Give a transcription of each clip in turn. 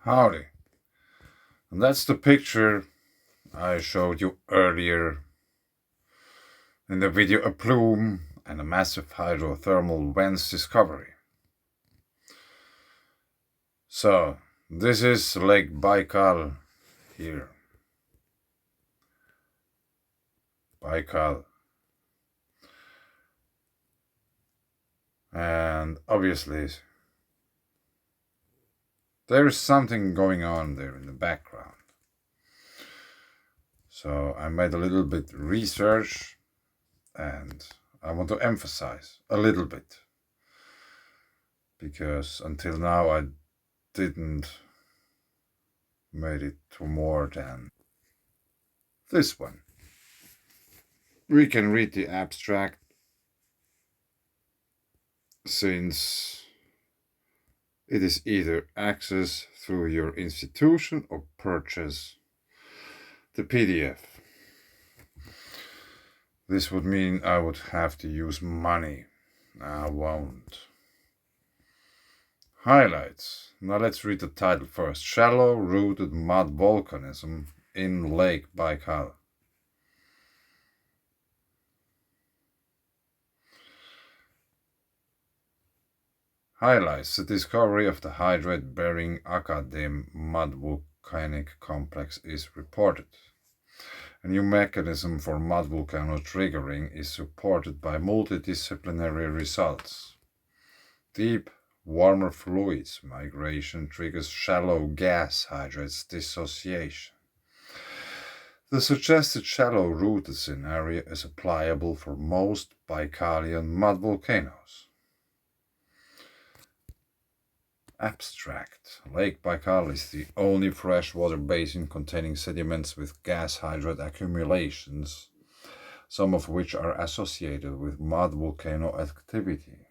Howdy. And that's the picture I showed you earlier in the video, a plume and a massive hydrothermal vents discovery. So, this is Lake Baikal here. Baikal. And obviously, there is something going on there in the background. So I made a little bit research and I want to emphasize a little bit, because until now I didn't made it to more than this one. We can read the abstract, since it is either access through your institution or purchase the PDF. This would mean I would have to use money. I won't. Highlights. Now let's read the title first. Shallow rooted mud volcanism in Lake Baikal. Highlights the discovery of the hydrate-bearing Akadem mudvolcanic complex is reported. A new mechanism for mudvolcano triggering is supported by multidisciplinary results. Deep, warmer fluids migration triggers shallow gas hydrates dissociation. The suggested shallow-rooted scenario is applicable for most Baikalian mudvolcanoes. Abstract. Lake Baikal is the only freshwater basin containing sediments with gas hydrate accumulations, some of which are associated with mudvolcano activity.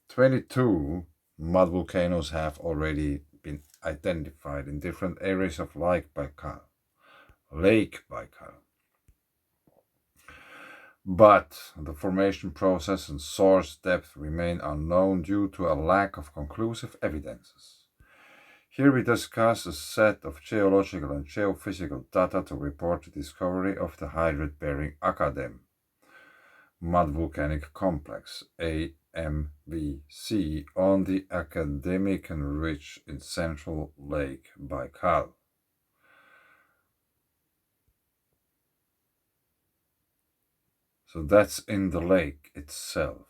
22 mudvolcanoes have already been identified in different areas of Lake Baikal. But the formation process and source depth remain unknown due to a lack of conclusive evidences. Here we discuss a set of geological and geophysical data to report the discovery of the hydrate-bearing Akadem mudvolcanic complex, AMVC, on the Academican Ridge in central Lake Baikal. So that's in the lake itself,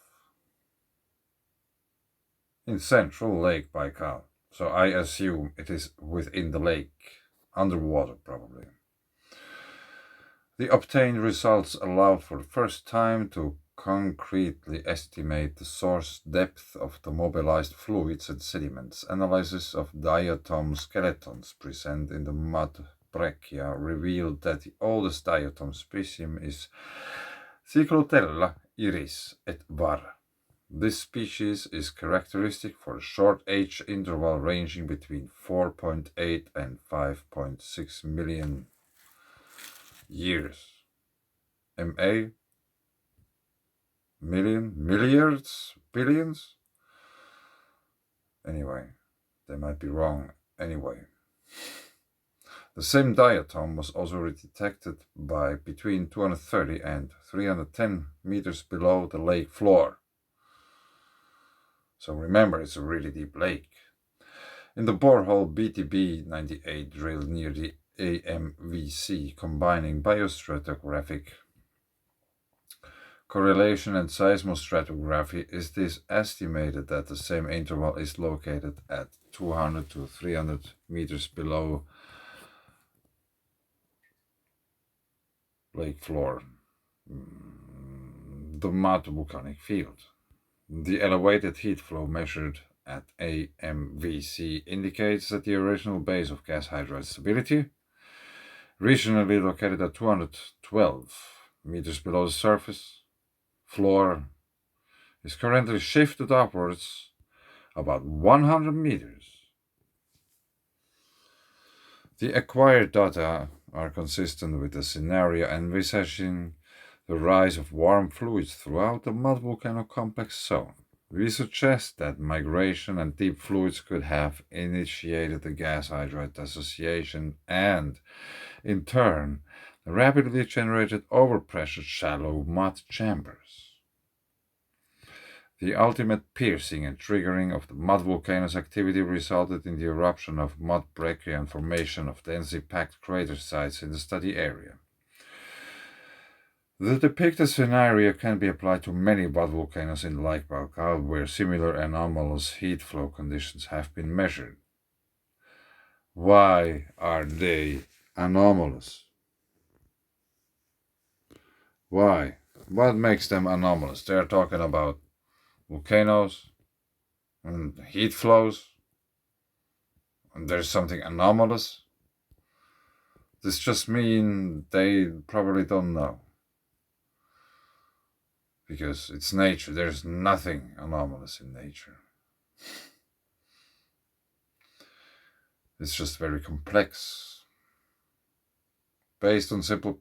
in central Lake Baikal. So I assume it is within the lake, underwater probably. The obtained results allowed for the first time to concretely estimate the source depth of the mobilized fluids and sediments. Analysis of diatom skeletons present in the mud breccia revealed that the oldest diatom specimen is Cyclotella iris et var. This species is characteristic for a short age interval ranging between 4.8 and 5.6 million years. MA? Million? Milliards? Billions? Anyway, they might be wrong anyway. The same diatom was also detected by between 230 and 310 meters below the lake floor. So remember, it's a really deep lake. In the borehole BTB 98 drilled near the AMVC, combining biostratigraphic correlation and seismostratigraphy, it is estimated that the same interval is located at 200 to 300 meters below lake floor, the mud volcanic field. The elevated heat flow measured at AMVC indicates that the original base of gas hydrate stability, regionally located at 212 meters below the surface floor, is currently shifted upwards about 100 meters. The acquired data are consistent with the scenario envisaging the rise of warm fluids throughout the mudvolcano complex zone. We suggest that migration and deep fluids could have initiated the gas hydride association and, in turn, rapidly generated overpressured shallow mud chambers. The ultimate piercing and triggering of the mud volcanoes activity resulted in the eruption of mud breccia and formation of densely packed crater sites in the study area. The depicted scenario can be applied to many mud volcanoes in Lake Baikal where similar anomalous heat flow conditions have been measured. Why are they anomalous? Why? What makes them anomalous? They're talking about volcanoes and heat flows, and there's something anomalous. This just means they probably don't know. Because it's nature, there's nothing anomalous in nature. It's just very complex. Based on simple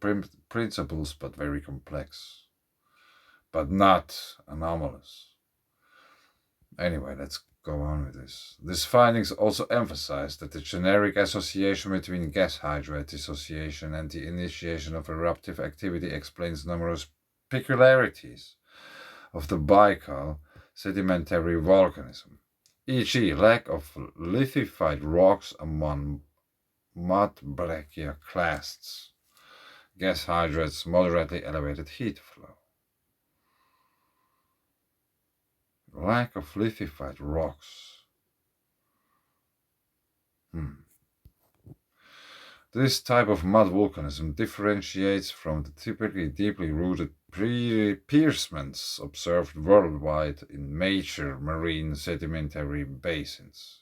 principles, but very complex. But not anomalous. Anyway, let's go on with this. These findings also emphasize that the generic association between gas hydride dissociation and the initiation of eruptive activity explains numerous peculiarities of the Baikal sedimentary volcanism, e.g., lack of lithified rocks among mud breccia clasts, gas hydride's moderately elevated heat flow. Lack of lithified rocks. This type of mud volcanism differentiates from the typically deeply rooted piercements observed worldwide in major marine sedimentary basins.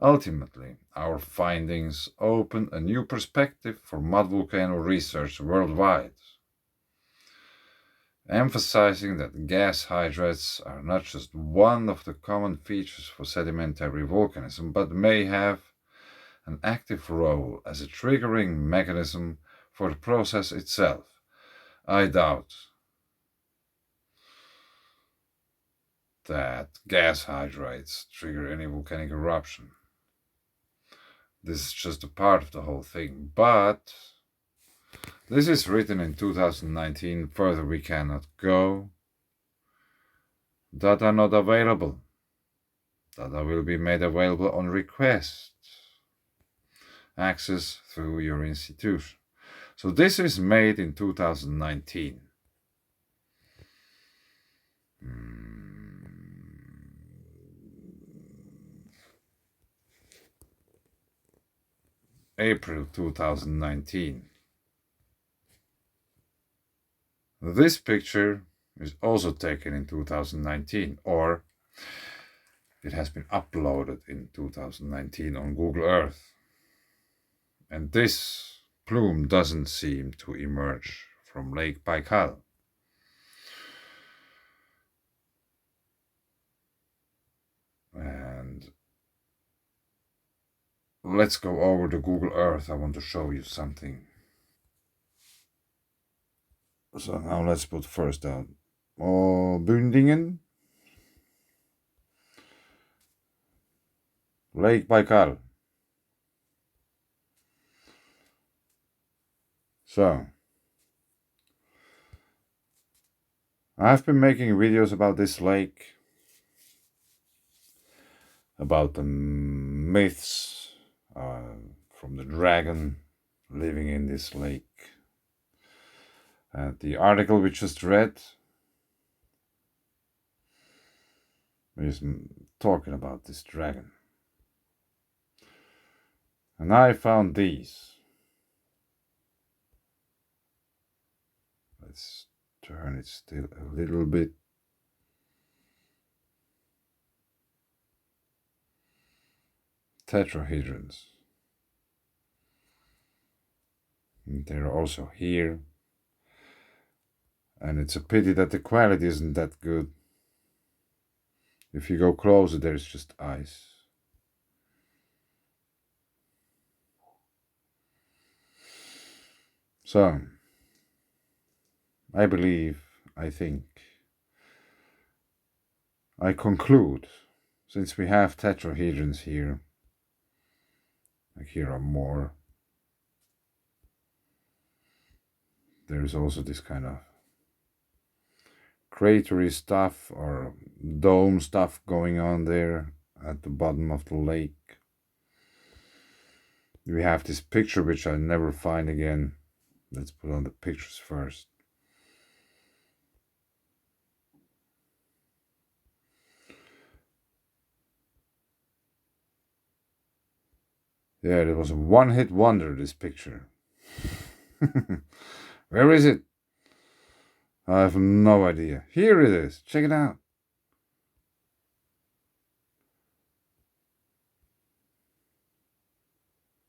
Ultimately, our findings open a new perspective for mud volcano research worldwide, emphasizing that gas hydrides are not just one of the common features for sedimentary volcanism, but may have an active role as a triggering mechanism for the process itself. I doubt that gas hydrides trigger any volcanic eruption. This is just a part of the whole thing, but this is written in 2019, further we cannot go. Data not available. Data will be made available on request. Access through your institution. So this is made in 2019. April 2019. This picture is also taken in 2019, or it has been uploaded in 2019 on Google Earth. And this plume doesn't seem to emerge from Lake Baikal. And let's go over to Google Earth. I want to show you something. So now let's put first down Bündingen, Lake Baikal. So I've been making videos about this lake, about the myths from the dragon living in this lake. The article we just read is talking about this dragon. And I found these. Let's turn it still a little bit. Tetrahedrons. And they're also here. And it's a pity that the quality isn't that good. If you go closer, there's just ice. So, I think, I conclude, since we have tetrahedrons here, like here are more, there's also this kind of cratery stuff or dome stuff going on there at the bottom of the lake. We have this picture which I never find again. Let's put on the pictures first. Yeah, it was a one-hit wonder, this picture. Where is it? I have no idea. Here it is. Check it out.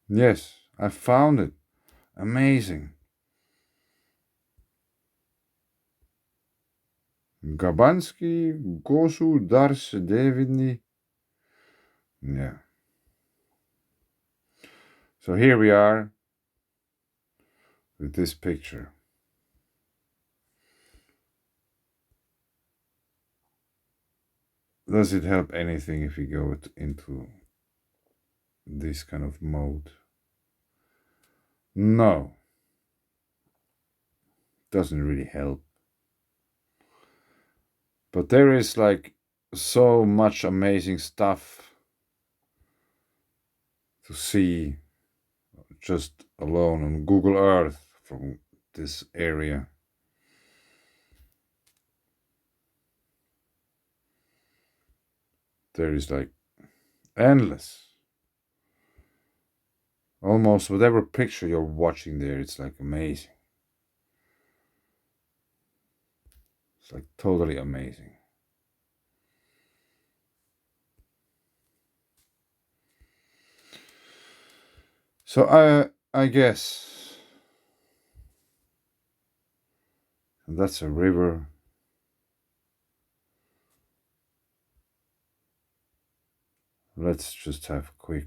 Yes, I found it. Amazing. Gabansky, Gosu, Darse, Devini. Yeah. So here we are with this picture. Does it help anything if we go into this kind of mode? No. Doesn't really help. But there is like so much amazing stuff to see just alone on Google Earth from this area. There is like endless. Almost whatever picture you're watching there, it's like amazing. It's like totally amazing. So I guess that's a river. Let's just have a quick.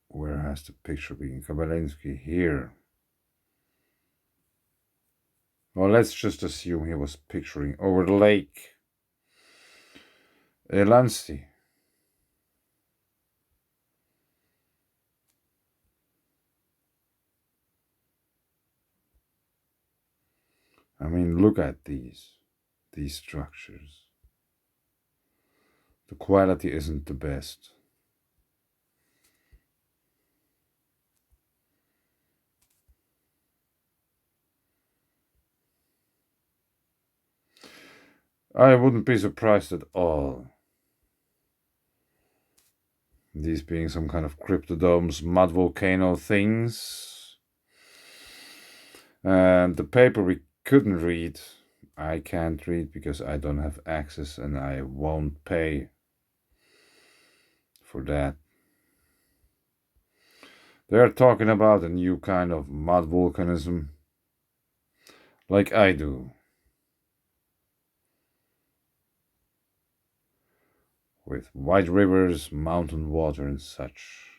Where has the picture been? Kabalensky here. Well, let's just assume he was picturing over the lake. Elansi. I mean, look at these structures. The quality isn't the best. I wouldn't be surprised at all. These being some kind of cryptodomes, mudvolcano things. And the paper we couldn't read, I can't read because I don't have access and I won't pay for that. They're talking about a new kind of mud volcanism, like I do. With wide rivers, mountain water and such.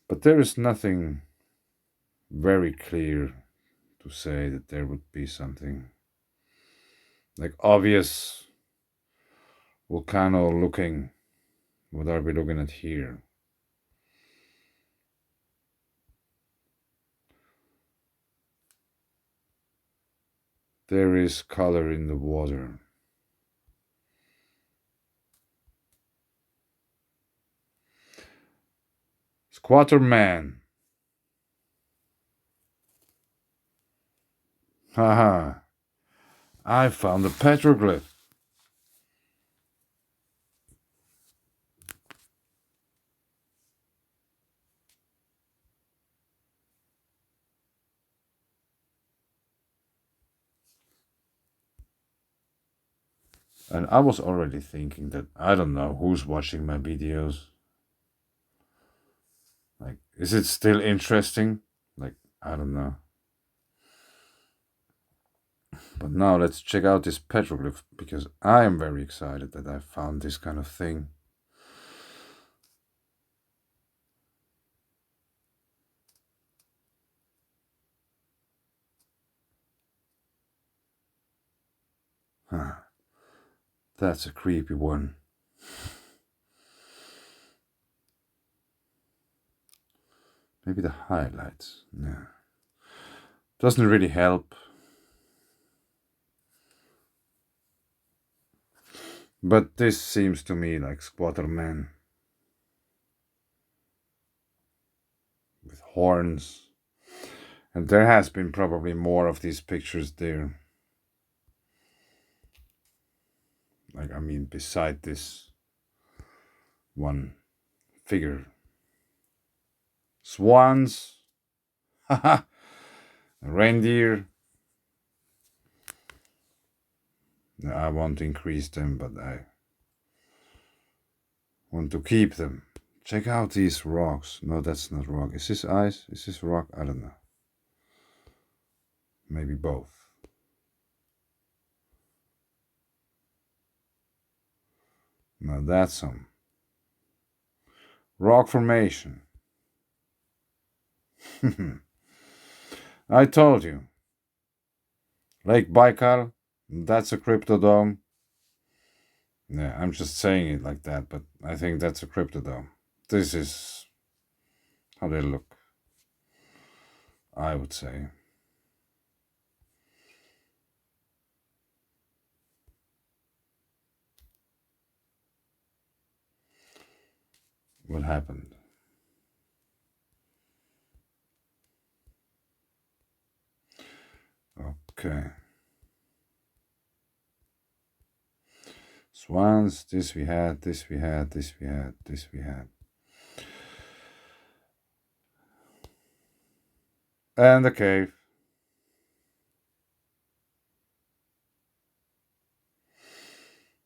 But there is nothing very clear to say that there would be something like obvious volcano looking. What are we looking at here? There is color in the water. Squatter man. Haha. I found a petroglyph. And I was already thinking that I don't know who's watching my videos. Like, is it still interesting? Like, I don't know. But now let's check out this petroglyph because I am very excited that I found this kind of thing. That's a creepy one. Maybe the highlights. No. Doesn't really help. But this seems to me like Squatter Man. With horns. And there has been probably more of these pictures there. Like, I mean, beside this one figure. Swans. Haha. Reindeer. I want to increase them, but I want to keep them. Check out these rocks. No, that's not rock. Is this ice? Is this rock? I don't know. Maybe both. Now that's some rock formation. I told you. Lake Baikal, that's a cryptodome. Yeah, I'm just saying it like that, but I think that's a cryptodome. This is how they look, I would say. What happened? Okay. Swans, this we had, this we had, this we had, this we had. And the cave.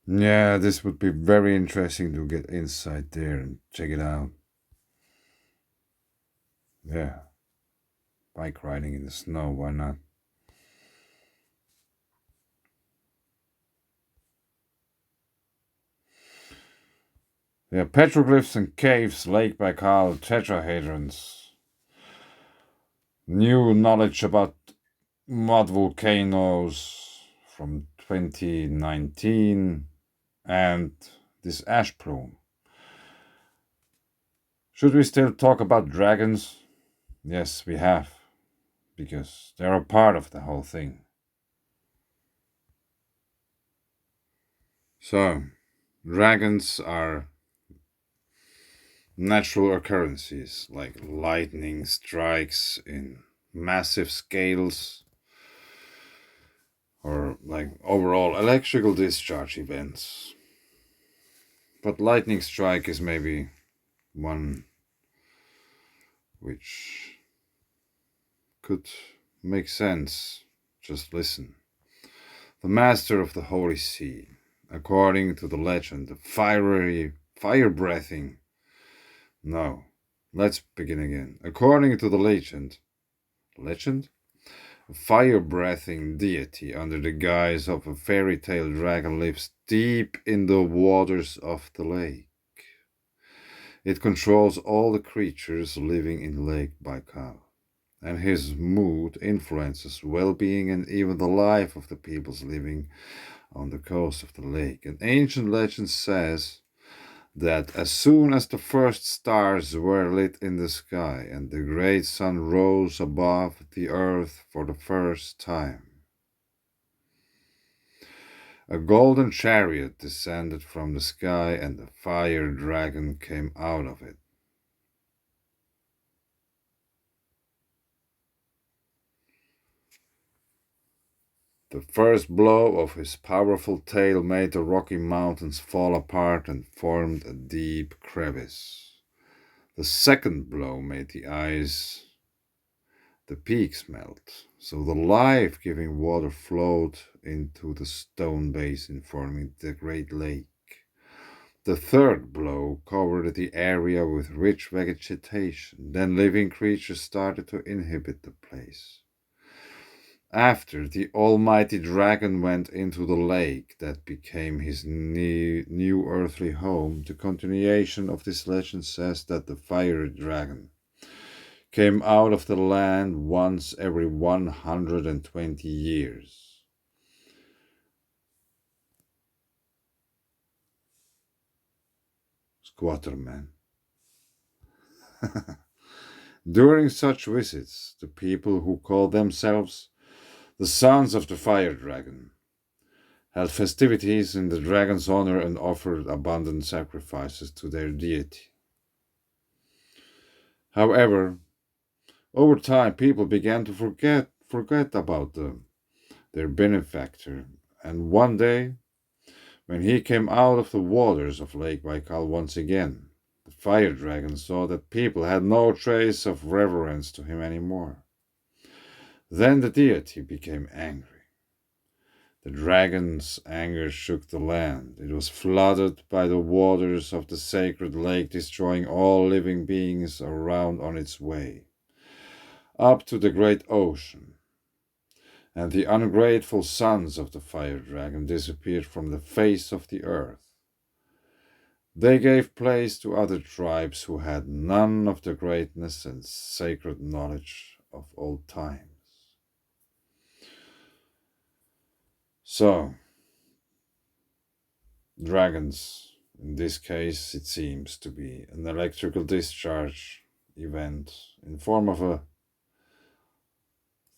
Yeah, this would be very interesting to get inside there and check it out. Yeah. Bike riding in the snow, why not? Yeah, petroglyphs and caves, Lake Baikal, Tetrahedrons. New knowledge about Mudvolcanoes from 2019 and this ash plume. Should we still talk about dragons? Yes, we have, because they're a part of the whole thing. So, dragons are natural occurrences like lightning strikes in massive scales or like overall electrical discharge events. But lightning strike is maybe one which could make sense. Just listen. The master of the holy sea, according to the legend, the fire breathing. No, let's begin again. According to the legend, a fire breathing deity under the guise of a fairy tale dragon lives deep in the waters of the lake. It controls all the creatures living in Lake Baikal, and his mood influences well-being and even the life of the peoples living on the coast of the lake. An ancient legend says that as soon as the first stars were lit in the sky and the great sun rose above the earth for the first time, a golden chariot descended from the sky and the fire dragon came out of it. The first blow of his powerful tail made the rocky mountains fall apart and formed a deep crevice. The second blow made the peaks melt, so the life-giving water flowed into the stone basin, forming the Great Lake. The third blow covered the area with rich vegetation. Then living creatures started to inhabit the place. After the almighty dragon went into the lake that became his new earthly home, the continuation of this legend says that the fire dragon came out of the land once every 120 years. Squatterman. During such visits, the people who call themselves the Sons of the Fire Dragon held festivities in the dragon's honor and offered abundant sacrifices to their deity. However, over time, people began to forget about their benefactor, and one day, when he came out of the waters of Lake Baikal once again, the fire dragon saw that people had no trace of reverence to him anymore. Then the deity became angry. The dragon's anger shook the land. It was flooded by the waters of the sacred lake, destroying all living beings around on its way, up to the great ocean. And the ungrateful sons of the fire dragon disappeared from the face of the earth. They gave place to other tribes who had none of the greatness and sacred knowledge of old times. So, dragons, in this case, it seems to be an electrical discharge event in form of a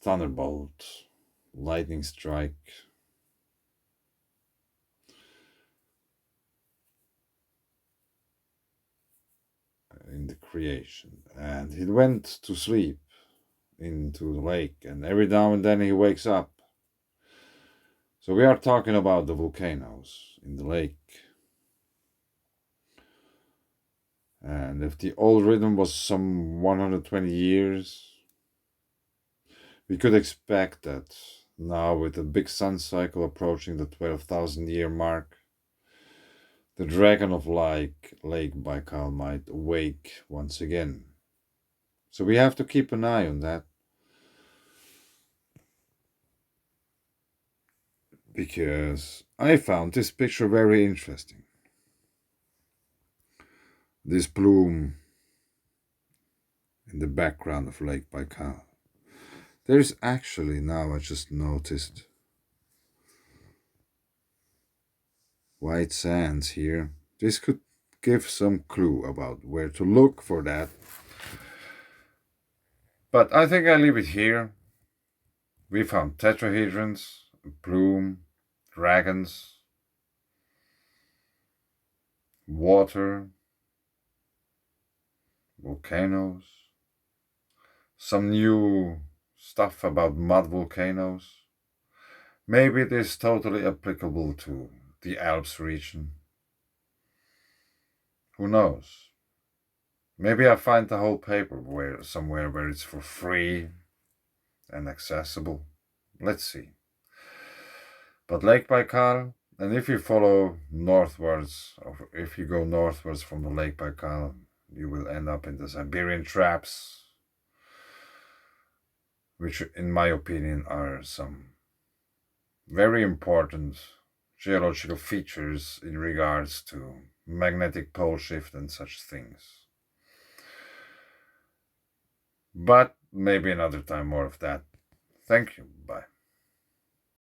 thunderbolt, lightning strike. In the creation, and he went to sleep into the lake, and every now and then he wakes up. So we are talking about the volcanoes in the lake. And if the old rhythm was some 120 years, we could expect that now, with the big sun cycle approaching the 12,000-year mark, the dragon of Lake Baikal might awake once again. So we have to keep an eye on that, because I found this picture very interesting. This plume in the background of Lake Baikal. There's actually, now I just noticed, white sands here. This could give some clue about where to look for that. But I think I leave it here. We found tetrahedrons, plume, dragons, water, volcanoes, some new stuff about mudvolcanoes. Maybe it is totally applicable to the Alps region. Who knows? Maybe I find the whole paper somewhere where it's for free and accessible. Let's see. But Lake Baikal, and if you follow northwards, or if you go northwards from the Lake Baikal, you will end up in the Siberian traps, which in my opinion are some very important geological features in regards to magnetic pole shift and such things. But maybe another time more of that. Thank you. Bye.